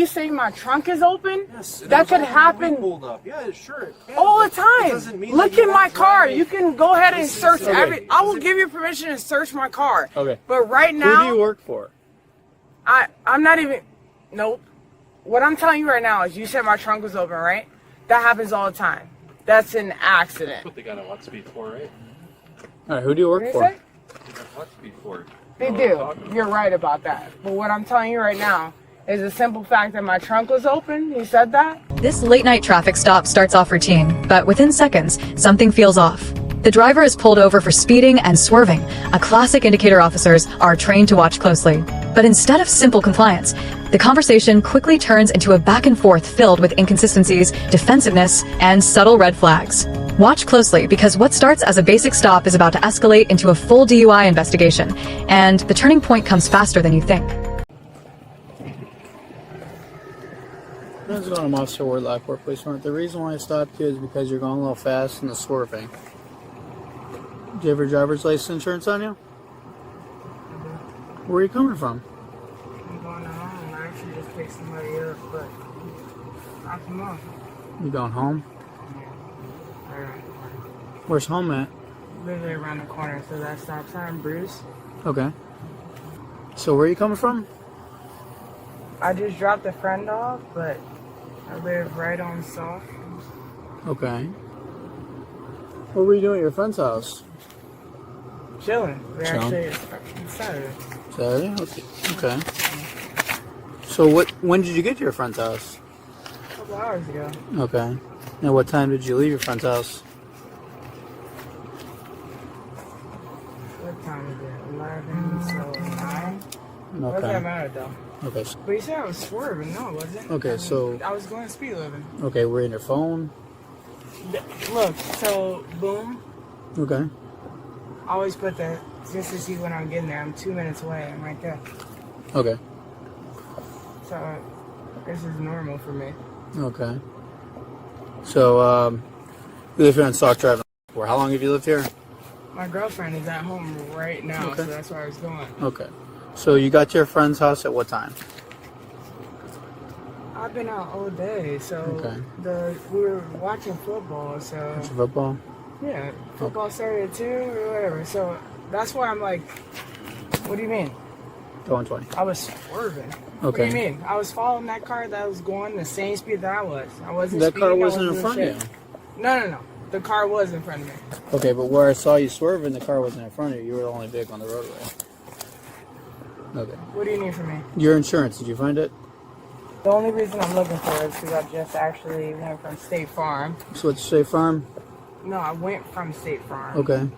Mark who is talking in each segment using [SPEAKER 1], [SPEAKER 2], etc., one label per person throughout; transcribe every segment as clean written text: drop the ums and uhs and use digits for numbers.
[SPEAKER 1] say my trunk is open,
[SPEAKER 2] Yes,
[SPEAKER 1] that could happen
[SPEAKER 2] pulled up. Yeah, sure. It can,
[SPEAKER 1] all the
[SPEAKER 2] It
[SPEAKER 1] time.
[SPEAKER 2] doesn't mean
[SPEAKER 1] Look
[SPEAKER 2] that you
[SPEAKER 1] in my
[SPEAKER 2] weren't
[SPEAKER 1] car.
[SPEAKER 2] driving.
[SPEAKER 1] You can go ahead and search
[SPEAKER 2] Okay.
[SPEAKER 1] every. I will give you permission to search my car.
[SPEAKER 3] Okay.
[SPEAKER 1] But right
[SPEAKER 3] Who
[SPEAKER 1] now,
[SPEAKER 3] do you work for?
[SPEAKER 1] I'm not even. Nope. What I'm telling you right now is, you said my trunk was open, right? That happens all the time. That's an accident.
[SPEAKER 4] That's what they got a what speed for, right?
[SPEAKER 3] All right, who do you work
[SPEAKER 1] What did
[SPEAKER 3] for?
[SPEAKER 1] you say?
[SPEAKER 4] They got what speed for.
[SPEAKER 1] They do. You're right about that. But what I'm telling you right now is the simple fact that my trunk was open. He said that.
[SPEAKER 5] This late-night traffic stop starts off routine, but within seconds, something feels off. The driver is pulled over for speeding and swerving, a classic indicator officers are trained to watch closely. But instead of simple compliance, the conversation quickly turns into a back and forth filled with inconsistencies, defensiveness, and subtle red flags. Watch closely, because what starts as a basic stop is about to escalate into a full DUI investigation, and the turning point comes faster than you think.
[SPEAKER 3] How's it going, Officer Ward, Lockport Police Department? The reason why I stopped you is because you're going a little fast in the swerving. Do you have your driver's license insurance on you? Where are you coming from?
[SPEAKER 1] I'm going home. I actually just picked somebody up, but I come off.
[SPEAKER 3] You going home?
[SPEAKER 1] Alright.
[SPEAKER 3] Where's home at?
[SPEAKER 1] Literally around the corner, so that stop sign, Bruce.
[SPEAKER 3] Okay. So where are you coming from?
[SPEAKER 1] I just dropped a friend off, but I live right on Soft.
[SPEAKER 3] Okay. What were you doing at your friend's house?
[SPEAKER 1] Chilling. We're
[SPEAKER 3] Chilling.
[SPEAKER 1] actually it's Saturday.
[SPEAKER 3] Saturday? Okay. So when did you get to your friend's house?
[SPEAKER 1] A couple hours ago.
[SPEAKER 3] Okay. And what time did you leave your friend's house?
[SPEAKER 1] What time is it? 11, so 9? What does that
[SPEAKER 3] Okay.
[SPEAKER 1] matter though?
[SPEAKER 3] Okay.
[SPEAKER 1] But you said I was swerving. No, it wasn't.
[SPEAKER 3] Okay, so-
[SPEAKER 1] I was going speed living.
[SPEAKER 3] Okay, we're in your phone.
[SPEAKER 1] Look, so boom.
[SPEAKER 3] Okay.
[SPEAKER 1] I always put that just to see when I'm getting there. I'm 2 minutes away. I'm right there.
[SPEAKER 3] Okay.
[SPEAKER 1] So this is normal for me.
[SPEAKER 3] Okay. So, you live here on Stock Drive. How long have you lived here?
[SPEAKER 1] My girlfriend is at home right now,
[SPEAKER 3] Okay.
[SPEAKER 1] so that's where I was going.
[SPEAKER 3] Okay. So you got to your friend's house at what time?
[SPEAKER 1] I've been out all day, so
[SPEAKER 3] Okay.
[SPEAKER 1] we were watching football, so
[SPEAKER 3] Watching football?
[SPEAKER 1] yeah, football started at 2 or whatever. So that's why I'm like, what do you mean?
[SPEAKER 3] Going 20.
[SPEAKER 1] I was swerving. What do
[SPEAKER 3] Okay.
[SPEAKER 1] you mean? I was following that car that was going the same speed that I was. I wasn't.
[SPEAKER 3] That car
[SPEAKER 1] speeding, I
[SPEAKER 3] wasn't in
[SPEAKER 1] doing
[SPEAKER 3] front of
[SPEAKER 1] shit.
[SPEAKER 3] you.
[SPEAKER 1] No. The car was in front of me.
[SPEAKER 3] Okay, but where I saw you swerving, the car wasn't in front of you. You were the only vehicle on the roadway. Okay.
[SPEAKER 1] What do you need from me?
[SPEAKER 3] Your insurance, did you find it?
[SPEAKER 1] The only reason I'm looking for it is because I just actually went from State Farm.
[SPEAKER 3] Switch State Farm?
[SPEAKER 1] No, I went from State Farm
[SPEAKER 3] Okay.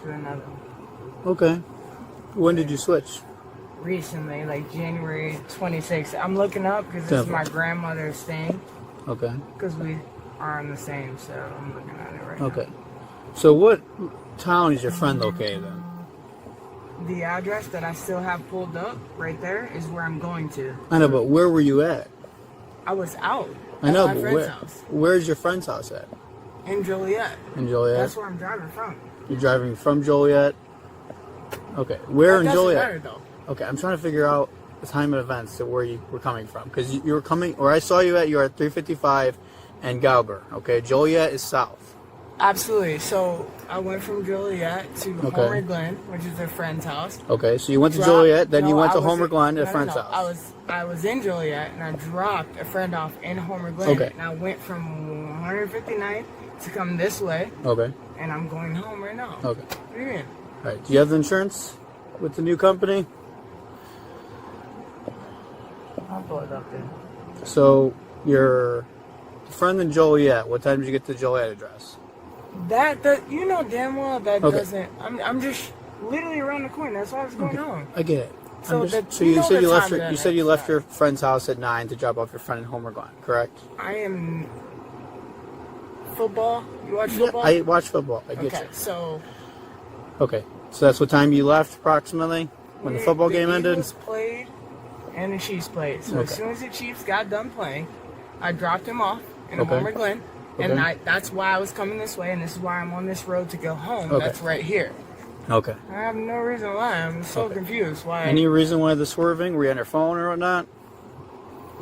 [SPEAKER 1] to another one.
[SPEAKER 3] Okay. When did you switch?
[SPEAKER 1] Recently, like January 26th. I'm looking up because this is my grandmother's thing.
[SPEAKER 3] Okay.
[SPEAKER 1] Because we are on the same, so I'm looking at it right now.
[SPEAKER 3] Okay. So what town is your friend located in?
[SPEAKER 1] The address that I still have pulled up right there is where I'm going to.
[SPEAKER 3] I know, but where were you at?
[SPEAKER 1] I was out.
[SPEAKER 3] I know,
[SPEAKER 1] at my
[SPEAKER 3] but
[SPEAKER 1] friend's
[SPEAKER 3] where?
[SPEAKER 1] house
[SPEAKER 3] Where's your friend's house at?
[SPEAKER 1] in Joliet.
[SPEAKER 3] In Joliet?
[SPEAKER 1] That's where I'm driving from.
[SPEAKER 3] You're driving from Joliet? Okay. Where in
[SPEAKER 1] That doesn't
[SPEAKER 3] Joliet?
[SPEAKER 1] matter, though.
[SPEAKER 3] Okay, I'm trying to figure out the time of events to where you were coming from. Because you were coming, or I saw you were at 355 and Galber. Okay, Joliet is south.
[SPEAKER 1] Absolutely. So I went from Joliet to Homer Glen, which is a friend's house.
[SPEAKER 3] Okay, so you went to Joliet, then you went to Homer Glen at a
[SPEAKER 1] no,
[SPEAKER 3] friend's
[SPEAKER 1] no.
[SPEAKER 3] house.
[SPEAKER 1] I was in Joliet and I dropped a friend off in Homer Glen.
[SPEAKER 3] Okay.
[SPEAKER 1] And I went from 159 to come this way.
[SPEAKER 3] Okay.
[SPEAKER 1] And I'm going home right now.
[SPEAKER 3] Okay.
[SPEAKER 1] What do you mean?
[SPEAKER 3] All right. Do you have the insurance with the new company?
[SPEAKER 1] I'll pull it up there.
[SPEAKER 3] So your friend in Joliet, what time did you get to the Joliet address?
[SPEAKER 1] That you know damn well that
[SPEAKER 3] Okay.
[SPEAKER 1] doesn't. I'm just literally around the corner. That's why I was going home.
[SPEAKER 3] I get it.
[SPEAKER 1] So
[SPEAKER 3] I'm
[SPEAKER 1] that-
[SPEAKER 3] so
[SPEAKER 1] you
[SPEAKER 3] you
[SPEAKER 1] know
[SPEAKER 3] said
[SPEAKER 1] the
[SPEAKER 3] you left
[SPEAKER 1] time
[SPEAKER 3] your
[SPEAKER 1] that
[SPEAKER 3] you said you
[SPEAKER 1] it's
[SPEAKER 3] left
[SPEAKER 1] at.
[SPEAKER 3] your friend's house at 9 to drop off your friend in Homer Glen, correct?
[SPEAKER 1] I am football. You watch
[SPEAKER 3] Yeah,
[SPEAKER 1] football?
[SPEAKER 3] I watch football. I get
[SPEAKER 1] okay,
[SPEAKER 3] you.
[SPEAKER 1] so
[SPEAKER 3] Okay, so that's what time you left approximately when the football game ended.
[SPEAKER 1] Eagles played and the Chiefs played. So as
[SPEAKER 3] Okay.
[SPEAKER 1] soon as the Chiefs got done playing, I dropped him off in
[SPEAKER 3] Okay.
[SPEAKER 1] Homer Glen, and
[SPEAKER 3] Okay.
[SPEAKER 1] that's why I was coming this way, and this is why I'm on this road to go home.
[SPEAKER 3] Okay.
[SPEAKER 1] That's right here.
[SPEAKER 3] Okay.
[SPEAKER 1] I have no reason why. I'm so confused. Why?
[SPEAKER 3] Any reason why the swerving? Were you on your phone or whatnot?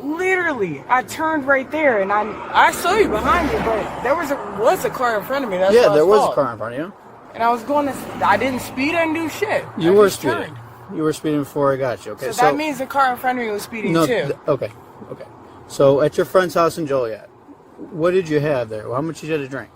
[SPEAKER 1] literally, I turned right there, and I saw you behind me, but there was a car in front of me. That's
[SPEAKER 3] Yeah,
[SPEAKER 1] what
[SPEAKER 3] there was a
[SPEAKER 1] called.
[SPEAKER 3] car in front of you.
[SPEAKER 1] And I was going to. I didn't speed. I didn't do shit.
[SPEAKER 3] You
[SPEAKER 1] I
[SPEAKER 3] were
[SPEAKER 1] just
[SPEAKER 3] speeding.
[SPEAKER 1] turned.
[SPEAKER 3] You were speeding before I got you. Okay,
[SPEAKER 1] So that means the car in front of me was speeding
[SPEAKER 3] no,
[SPEAKER 1] too.
[SPEAKER 3] Okay. So at your friend's house in Joliet, what did you have there? How much did you have to drink?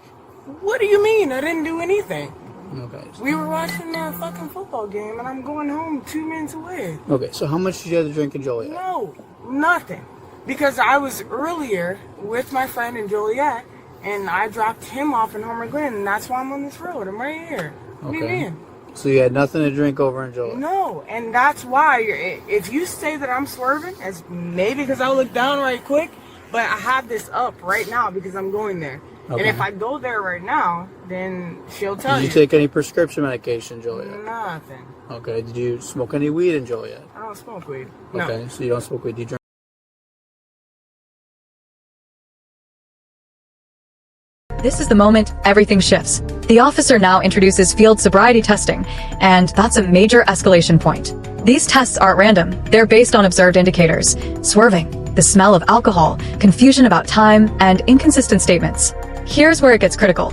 [SPEAKER 1] What do you mean? I didn't do anything.
[SPEAKER 3] Okay.
[SPEAKER 1] We were watching that fucking football game, and I'm going home 2 minutes away.
[SPEAKER 3] Okay, so how much did you have to drink in Joliet?
[SPEAKER 1] No, nothing. Because I was earlier with my friend in Joliet, and I dropped him off in Homer Glen, and that's why I'm on this road. I'm right here. What do you mean?
[SPEAKER 3] So you had nothing to drink over in Joliet?
[SPEAKER 1] No, and that's why if you say that I'm swerving, it's maybe because I look down right quick, but I have this up right now because I'm going there.
[SPEAKER 3] Okay.
[SPEAKER 1] And if I go there right now, then she'll tell you.
[SPEAKER 3] Did you take any prescription medication in Joliet?
[SPEAKER 1] Nothing.
[SPEAKER 3] Okay, did you smoke any weed in Joliet?
[SPEAKER 1] I don't smoke weed. No.
[SPEAKER 3] Okay, so you don't smoke weed, do you drink?
[SPEAKER 5] This is the moment everything shifts. The officer now introduces field sobriety testing, and that's a major escalation point. These tests aren't random. They're based on observed indicators: swerving, the smell of alcohol, confusion about time, and inconsistent statements. Here's where it gets critical.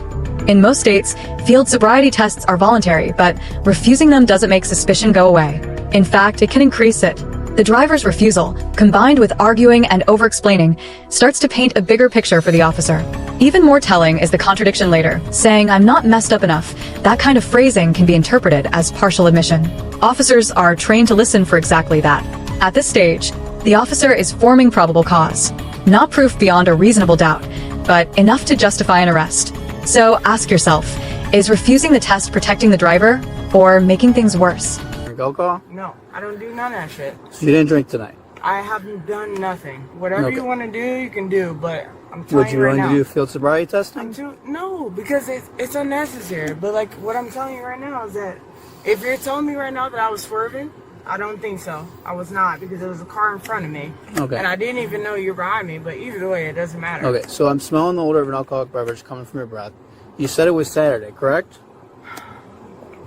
[SPEAKER 5] In most states, field sobriety tests are voluntary, but refusing them doesn't make suspicion go away. In fact, it can increase it. The driver's refusal, combined with arguing and over-explaining, starts to paint a bigger picture for the officer. Even more telling is the contradiction later, saying, "I'm not messed up enough." That kind of phrasing can be interpreted as partial admission. Officers are trained to listen for exactly that. At this stage, the officer is forming probable cause. Not proof beyond a reasonable doubt, but enough to justify an arrest. So ask yourself, is refusing the test protecting the driver or making things worse?
[SPEAKER 3] Drink alcohol?
[SPEAKER 1] No, I don't do none of that shit.
[SPEAKER 3] So you didn't drink tonight?
[SPEAKER 1] I haven't done nothing. Whatever
[SPEAKER 3] Okay.
[SPEAKER 1] you want to do, you can do, but I'm telling
[SPEAKER 3] Would you
[SPEAKER 1] you right
[SPEAKER 3] willing
[SPEAKER 1] now.
[SPEAKER 3] to do field sobriety testing?
[SPEAKER 1] No, because it's unnecessary. But like what I'm telling you right now is that if you're telling me right now that I was swerving, I don't think so. I was not, because there was a car in front of me.
[SPEAKER 3] Okay.
[SPEAKER 1] And I didn't even know you were behind me, but either way, it doesn't matter.
[SPEAKER 3] Okay, so I'm smelling the odor of an alcoholic beverage coming from your breath. You said it was Saturday, correct?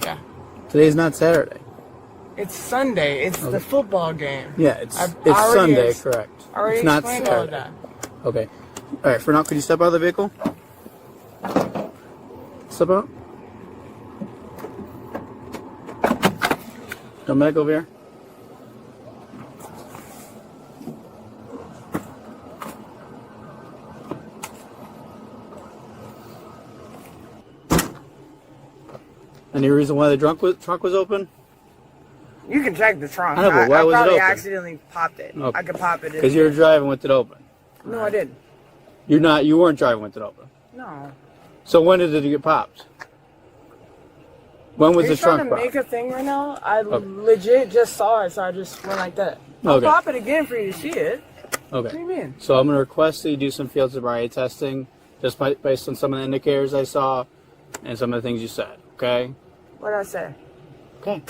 [SPEAKER 1] Yeah.
[SPEAKER 3] Today's not Saturday.
[SPEAKER 1] It's Sunday. It's the football game.
[SPEAKER 3] Yeah, it's
[SPEAKER 1] already
[SPEAKER 3] Sunday,
[SPEAKER 1] ex-
[SPEAKER 3] correct.
[SPEAKER 1] I already
[SPEAKER 3] It's not
[SPEAKER 1] explained all of
[SPEAKER 3] Saturday.
[SPEAKER 1] that.
[SPEAKER 3] Okay. All right, for now, could you step out of the vehicle? Step out. Come back over here. Any reason why the trunk was open?
[SPEAKER 1] You can check the trunk.
[SPEAKER 3] I know, but why was it
[SPEAKER 1] probably
[SPEAKER 3] open?
[SPEAKER 1] accidentally popped it.
[SPEAKER 3] Okay.
[SPEAKER 1] I could pop it.
[SPEAKER 3] Because you were driving with it open.
[SPEAKER 1] No, I didn't.
[SPEAKER 3] You weren't driving with it open.
[SPEAKER 1] No.
[SPEAKER 3] So when did it get popped? When was
[SPEAKER 1] Are
[SPEAKER 3] the
[SPEAKER 1] you trying
[SPEAKER 3] trunk
[SPEAKER 1] to
[SPEAKER 3] popped?
[SPEAKER 1] make a thing right now? I legit just saw it, so I just went like that. I'll
[SPEAKER 3] Okay.
[SPEAKER 1] pop it again for you to see it.
[SPEAKER 3] Okay.
[SPEAKER 1] What do you mean?
[SPEAKER 3] So I'm going to request that you do some field sobriety testing, just based on some of the indicators I saw and some of the things you said. Okay.
[SPEAKER 1] What did I say?
[SPEAKER 3] Okay.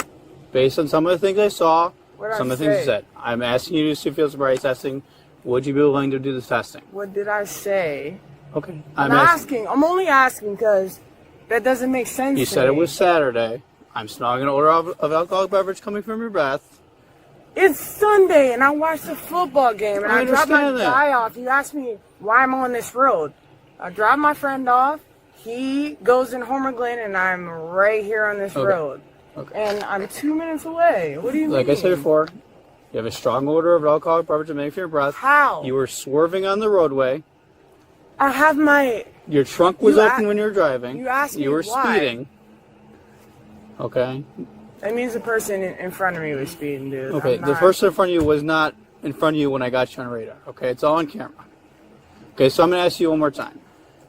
[SPEAKER 3] Based on some of the things I saw,
[SPEAKER 1] What did
[SPEAKER 3] some
[SPEAKER 1] I
[SPEAKER 3] of the things you
[SPEAKER 1] say?
[SPEAKER 3] said, I'm asking you to do some field sobriety testing. Would you be willing to do this testing?
[SPEAKER 1] What did I say?
[SPEAKER 3] Okay.
[SPEAKER 1] I'm asking. I'm only asking because that doesn't make sense.
[SPEAKER 3] You
[SPEAKER 1] to
[SPEAKER 3] said it
[SPEAKER 1] me.
[SPEAKER 3] was Saturday. I'm smelling an odor of alcoholic beverage coming from your breath.
[SPEAKER 1] It's Sunday, and I watched the football game, and
[SPEAKER 3] I
[SPEAKER 1] I dropped my
[SPEAKER 3] understand that.
[SPEAKER 1] guy off. You asked me why I'm on this road. I dropped my friend off. He goes in Homer Glen, and I'm right here on this road.
[SPEAKER 3] Okay.
[SPEAKER 1] And I'm 2 minutes away. What do you mean?
[SPEAKER 3] Like I said before, you have a strong odor of alcoholic beverage emanating from your breath.
[SPEAKER 1] How?
[SPEAKER 3] You were swerving on the roadway.
[SPEAKER 1] I have my...
[SPEAKER 3] Your trunk was
[SPEAKER 1] You
[SPEAKER 3] open
[SPEAKER 1] a-
[SPEAKER 3] when you were driving.
[SPEAKER 1] you asked me
[SPEAKER 3] You were
[SPEAKER 1] why.
[SPEAKER 3] speeding. Okay.
[SPEAKER 1] That means the person in front of me was speeding, dude.
[SPEAKER 3] Okay.
[SPEAKER 1] I'm
[SPEAKER 3] The
[SPEAKER 1] not-
[SPEAKER 3] person in front of you was not in front of you when I got you on radar. Okay. It's all on camera. Okay. So I'm going to ask you one more time.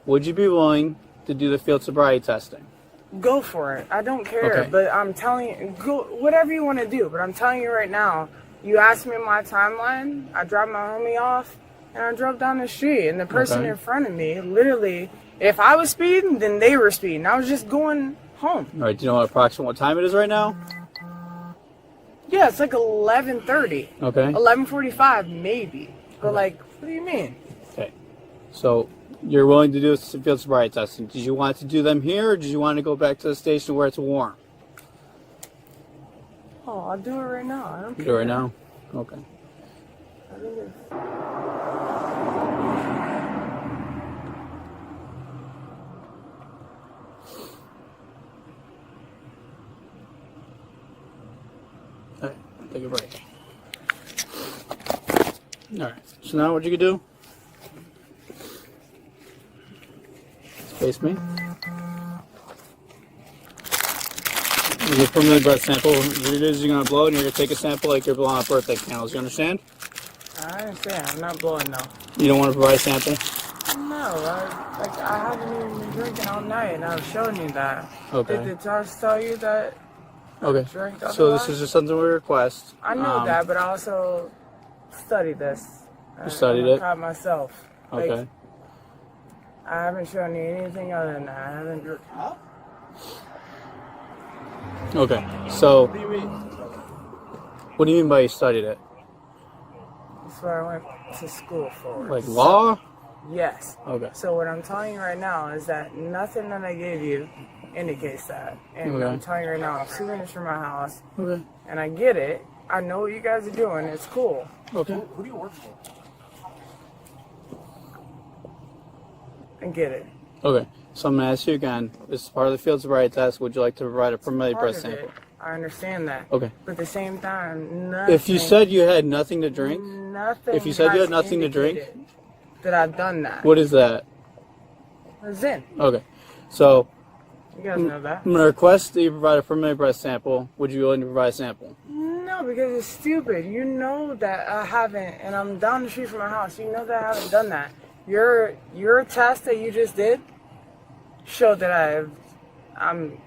[SPEAKER 3] Would you be willing to do the field sobriety testing?
[SPEAKER 1] Go for it. I don't care.
[SPEAKER 3] Okay.
[SPEAKER 1] But I'm telling you, go whatever you want to do. But I'm telling you right now, you asked me my timeline. I dropped my homie off, and I drove down the street. And the person
[SPEAKER 3] Okay.
[SPEAKER 1] in front of me, literally, if I was speeding, then they were speeding. I was just going home.
[SPEAKER 3] All right. Do you know approximately what time it is right now?
[SPEAKER 1] Yeah, it's like 11:30.
[SPEAKER 3] Okay.
[SPEAKER 1] 11:45, maybe. But like, what do you mean?
[SPEAKER 3] Okay. So you're willing to do some field sobriety testing. Did you want to do them here, or did you want to go back to the station where it's warm?
[SPEAKER 1] Oh, I'll do it right now. I don't care.
[SPEAKER 3] Do it right now? Okay.
[SPEAKER 1] I think it's-
[SPEAKER 3] take a break. Alright, so now what you can do, face me. You get from the breath sample. You're going to blow and you're going to take a sample like you're blowing out birthday candles. You understand?
[SPEAKER 1] I understand. I'm not blowing, no.
[SPEAKER 3] You don't want to provide a sample?
[SPEAKER 1] No, I haven't even been drinking all night, and I've shown you that.
[SPEAKER 3] Okay.
[SPEAKER 1] Did the judge tell you that?
[SPEAKER 3] Okay. So this is just something we request.
[SPEAKER 1] I know that, but I also studied this.
[SPEAKER 3] You studied it?
[SPEAKER 1] I myself.
[SPEAKER 3] Okay.
[SPEAKER 1] I haven't shown you anything other than that. I haven't drank.
[SPEAKER 3] Okay. So,
[SPEAKER 2] What do you mean?
[SPEAKER 3] what do you mean by you studied it?
[SPEAKER 1] That's what I went to school for.
[SPEAKER 3] Like law?
[SPEAKER 1] Yes.
[SPEAKER 3] Okay.
[SPEAKER 1] So what I'm telling you right now is that nothing that I gave you indicates that. And
[SPEAKER 3] Okay.
[SPEAKER 1] I'm telling you right now, I'm 2 minutes from my house,
[SPEAKER 3] Okay.
[SPEAKER 1] and I get it. I know what you guys are doing. It's cool.
[SPEAKER 3] Okay.
[SPEAKER 2] Who do you work for?
[SPEAKER 1] I get it.
[SPEAKER 3] Okay. So I'm going to ask you again. This is part of the field sobriety test. Would you like to provide a permitted
[SPEAKER 1] Part
[SPEAKER 3] breath
[SPEAKER 1] of
[SPEAKER 3] sample?
[SPEAKER 1] it. I understand that.
[SPEAKER 3] Okay.
[SPEAKER 1] But at the same time, nothing.
[SPEAKER 3] If you said you had nothing to drink,
[SPEAKER 1] nothing.
[SPEAKER 3] if you said you
[SPEAKER 1] has
[SPEAKER 3] had nothing to drink,
[SPEAKER 1] indicated that I've done that.
[SPEAKER 3] what is that?
[SPEAKER 1] It's in.
[SPEAKER 3] Okay. So
[SPEAKER 1] You guys know that.
[SPEAKER 3] I'm going to request that you provide a permitted breath sample. Would you be willing to provide a sample?
[SPEAKER 1] No, because it's stupid. You know that I haven't, and I'm down the street from my house. You know that I haven't done that. Your test that you just did showed that I'm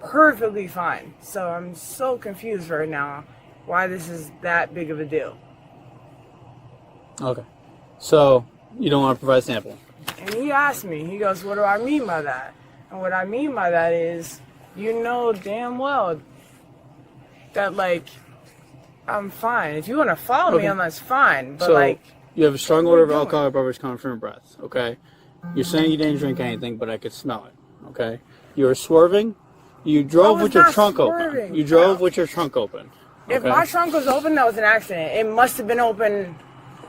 [SPEAKER 1] perfectly fine. So I'm so confused right now why this is that big of a deal.
[SPEAKER 3] Okay. So you don't want to provide a sample?
[SPEAKER 1] And he asked me, he goes, what do I mean by that? And what I mean by that is, you know damn well that, like, I'm fine. If you want to follow me
[SPEAKER 3] Okay.
[SPEAKER 1] on, that's fine. But,
[SPEAKER 3] So
[SPEAKER 1] like,
[SPEAKER 3] you have a strong odor of
[SPEAKER 1] doing?
[SPEAKER 3] alcoholic beverage coming from your breath, okay? You're saying you didn't drink anything, but I could smell it, okay? You were swerving. You drove
[SPEAKER 1] was
[SPEAKER 3] with your
[SPEAKER 1] not
[SPEAKER 3] trunk open.
[SPEAKER 1] swerving.
[SPEAKER 3] You drove with your trunk open.
[SPEAKER 1] if
[SPEAKER 3] okay?
[SPEAKER 1] my trunk was open, that was an accident. It must have been open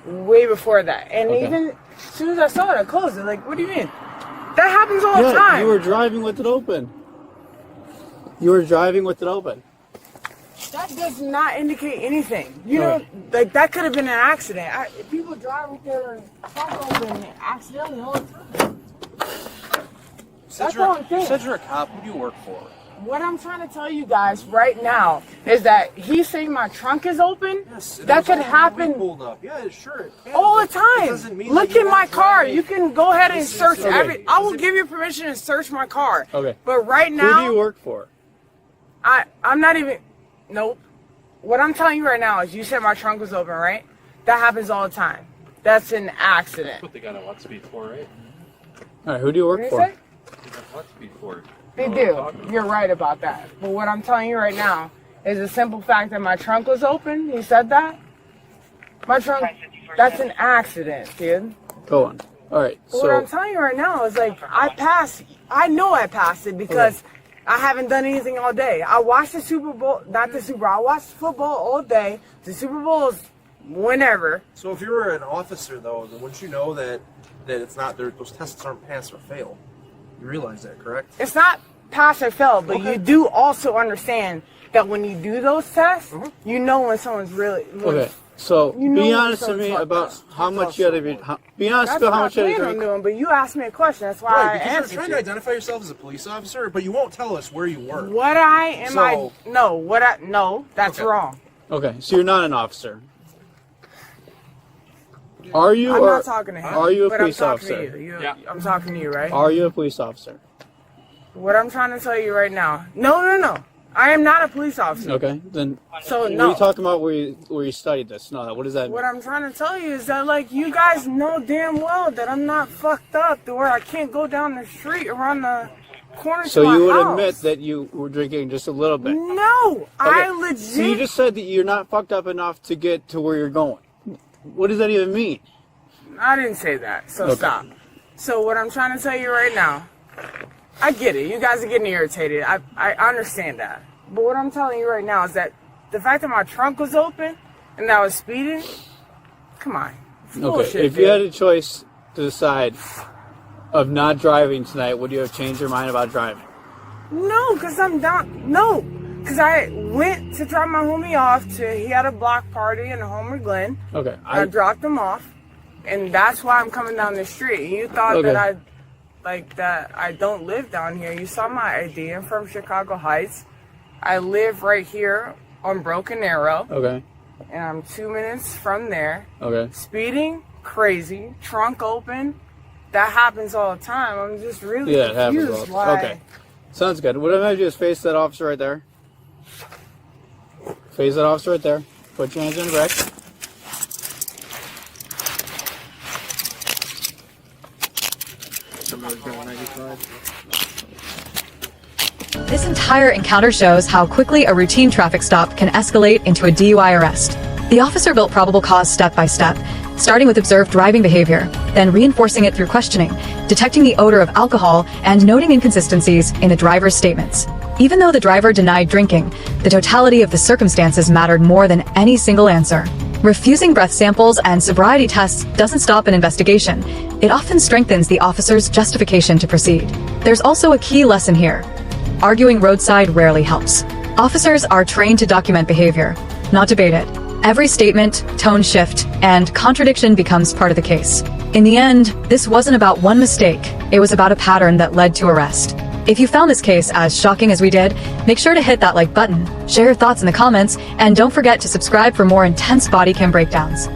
[SPEAKER 1] way before that. And
[SPEAKER 3] Okay.
[SPEAKER 1] even as soon as I saw it, I closed it. Like, what do you mean? That happens all the
[SPEAKER 3] Yeah,
[SPEAKER 1] time.
[SPEAKER 3] you were driving with it open. You were driving with it open.
[SPEAKER 1] That does not indicate anything. You
[SPEAKER 3] Okay.
[SPEAKER 1] know, like, that could have been an accident. People drive with their trunk open accidentally all the time. That's all I'm
[SPEAKER 2] You
[SPEAKER 1] saying.
[SPEAKER 2] said you're a cop. Who do you work for?
[SPEAKER 1] What I'm trying to tell you guys right now is that he's saying my trunk is open.
[SPEAKER 2] Yes.
[SPEAKER 1] That could happen
[SPEAKER 2] Pulled up. Yeah, sure. It can,
[SPEAKER 1] all the
[SPEAKER 2] but it
[SPEAKER 1] time.
[SPEAKER 2] doesn't mean
[SPEAKER 1] Look
[SPEAKER 2] that you
[SPEAKER 1] in my
[SPEAKER 2] weren't
[SPEAKER 1] car.
[SPEAKER 2] driving.
[SPEAKER 1] You can go ahead and
[SPEAKER 2] This is-
[SPEAKER 1] search
[SPEAKER 2] okay.
[SPEAKER 1] every. I will
[SPEAKER 2] Is it-
[SPEAKER 1] give you permission to search my car.
[SPEAKER 3] Okay.
[SPEAKER 1] But right
[SPEAKER 3] Who
[SPEAKER 1] now,
[SPEAKER 3] do you work for?
[SPEAKER 1] I'm not even. Nope. What I'm telling you right now is, you said my trunk was open, right? That happens all the time. That's an accident.
[SPEAKER 4] What they got a lot speed for, right?
[SPEAKER 3] All right, who do you work
[SPEAKER 1] What did
[SPEAKER 3] for?
[SPEAKER 1] you say?
[SPEAKER 4] They got a lot speed for.
[SPEAKER 1] They
[SPEAKER 4] You know what I'm
[SPEAKER 1] do.
[SPEAKER 4] talking
[SPEAKER 1] You're right about that. But what I'm telling you right now is the simple fact that my trunk was open. He said that. My trunk. That's an accident, dude.
[SPEAKER 3] Go on. All right.
[SPEAKER 1] But what I'm
[SPEAKER 3] So
[SPEAKER 1] telling you right now is, like, I passed. I know I passed it because I haven't done anything all day. I watched the Super Bowl. Not the Super Bowl. I watched football all day. The Super Bowl is whenever.
[SPEAKER 2] So if you were an officer, though, then wouldn't you know that it's not there? Those tests aren't pass or fail. You realize that, correct?
[SPEAKER 1] It's not pass or fail, but
[SPEAKER 2] Okay.
[SPEAKER 1] you do also understand that when you do those tests, you know when someone's really.
[SPEAKER 3] okay. So
[SPEAKER 1] You know
[SPEAKER 3] be
[SPEAKER 1] when
[SPEAKER 3] honest to
[SPEAKER 1] someone's
[SPEAKER 3] me
[SPEAKER 1] fucked
[SPEAKER 3] about
[SPEAKER 1] up.
[SPEAKER 3] how much you had to be. Be honest
[SPEAKER 1] That's
[SPEAKER 3] about how
[SPEAKER 1] not
[SPEAKER 3] much you had to
[SPEAKER 1] plan I'm
[SPEAKER 3] drink.
[SPEAKER 1] doing, but you asked me a question. That's why
[SPEAKER 2] Right,
[SPEAKER 1] I
[SPEAKER 2] because you're
[SPEAKER 1] answered
[SPEAKER 2] trying
[SPEAKER 1] you.
[SPEAKER 2] to identify yourself as a police officer, but you won't tell us where you work.
[SPEAKER 1] What I am
[SPEAKER 2] So-
[SPEAKER 1] no, that's
[SPEAKER 2] Okay.
[SPEAKER 1] wrong.
[SPEAKER 3] Okay, so you're not an officer. Are you?
[SPEAKER 1] I'm
[SPEAKER 3] or
[SPEAKER 1] not talking to him.
[SPEAKER 3] Are you a
[SPEAKER 1] but
[SPEAKER 3] police
[SPEAKER 1] I'm talking
[SPEAKER 3] officer?
[SPEAKER 1] To you.
[SPEAKER 4] Yeah.
[SPEAKER 1] I'm talking to you, right?
[SPEAKER 3] Are you a police officer?
[SPEAKER 1] What I'm trying to tell you right now. No. I am not a police officer.
[SPEAKER 3] Okay, then
[SPEAKER 1] So
[SPEAKER 3] what are
[SPEAKER 1] no.
[SPEAKER 3] you talking about where you studied this? No, what does that mean?
[SPEAKER 1] What I'm trying to tell you is that, like, you guys know damn well that I'm not fucked up to where I can't go down the street around the corner
[SPEAKER 3] So
[SPEAKER 1] to my
[SPEAKER 3] you would
[SPEAKER 1] house.
[SPEAKER 3] admit that you were drinking just a little bit.
[SPEAKER 1] No, I
[SPEAKER 3] Okay,
[SPEAKER 1] legit.
[SPEAKER 3] So you just said that you're not fucked up enough to get to where you're going. What does that even mean?
[SPEAKER 1] I didn't say that, so
[SPEAKER 3] Okay.
[SPEAKER 1] stop. So what I'm trying to tell you right now, I get it. You guys are getting irritated. I understand that. But what I'm telling you right now is that the fact that my trunk was open and I was speeding, come on. It's
[SPEAKER 3] Okay,
[SPEAKER 1] bullshit,
[SPEAKER 3] if you
[SPEAKER 1] dude.
[SPEAKER 3] had a choice to decide of not driving tonight, would you have changed your mind about driving?
[SPEAKER 1] No, because I'm down. No. Because I went to drop my homie off he had a block party in Homer Glen.
[SPEAKER 3] Okay.
[SPEAKER 1] I dropped him off, and that's why I'm coming down the street. You thought
[SPEAKER 3] Okay.
[SPEAKER 1] that I don't live down here. You saw my ID. I'm from Chicago Heights. I live right here on Broken Arrow.
[SPEAKER 3] Okay.
[SPEAKER 1] And I'm 2 minutes from there.
[SPEAKER 3] Okay.
[SPEAKER 1] Speeding, crazy, trunk open. That happens all the time. I'm just really
[SPEAKER 3] Yeah, it happens
[SPEAKER 1] confused
[SPEAKER 3] all the time.
[SPEAKER 1] why.
[SPEAKER 3] Okay. Sounds good. What I'm going to do is face that officer right there. Face that officer right there. Put your hands on the back.
[SPEAKER 5] This entire encounter shows how quickly a routine traffic stop can escalate into a DUI arrest. The officer built probable cause step by step, starting with observed driving behavior, then reinforcing it through questioning, detecting the odor of alcohol, and noting inconsistencies in the driver's statements. Even though the driver denied drinking, the totality of the circumstances mattered more than any single answer. Refusing breath samples and sobriety tests doesn't stop an investigation. It often strengthens the officer's justification to proceed. There's also a key lesson here. Arguing roadside rarely helps. Officers are trained to document behavior, not debate it. Every statement, tone shift, and contradiction becomes part of the case. In the end, this wasn't about one mistake. It was about a pattern that led to arrest. If you found this case as shocking as we did, make sure to hit that like button, share your thoughts in the comments, and don't forget to subscribe for more intense body cam breakdowns.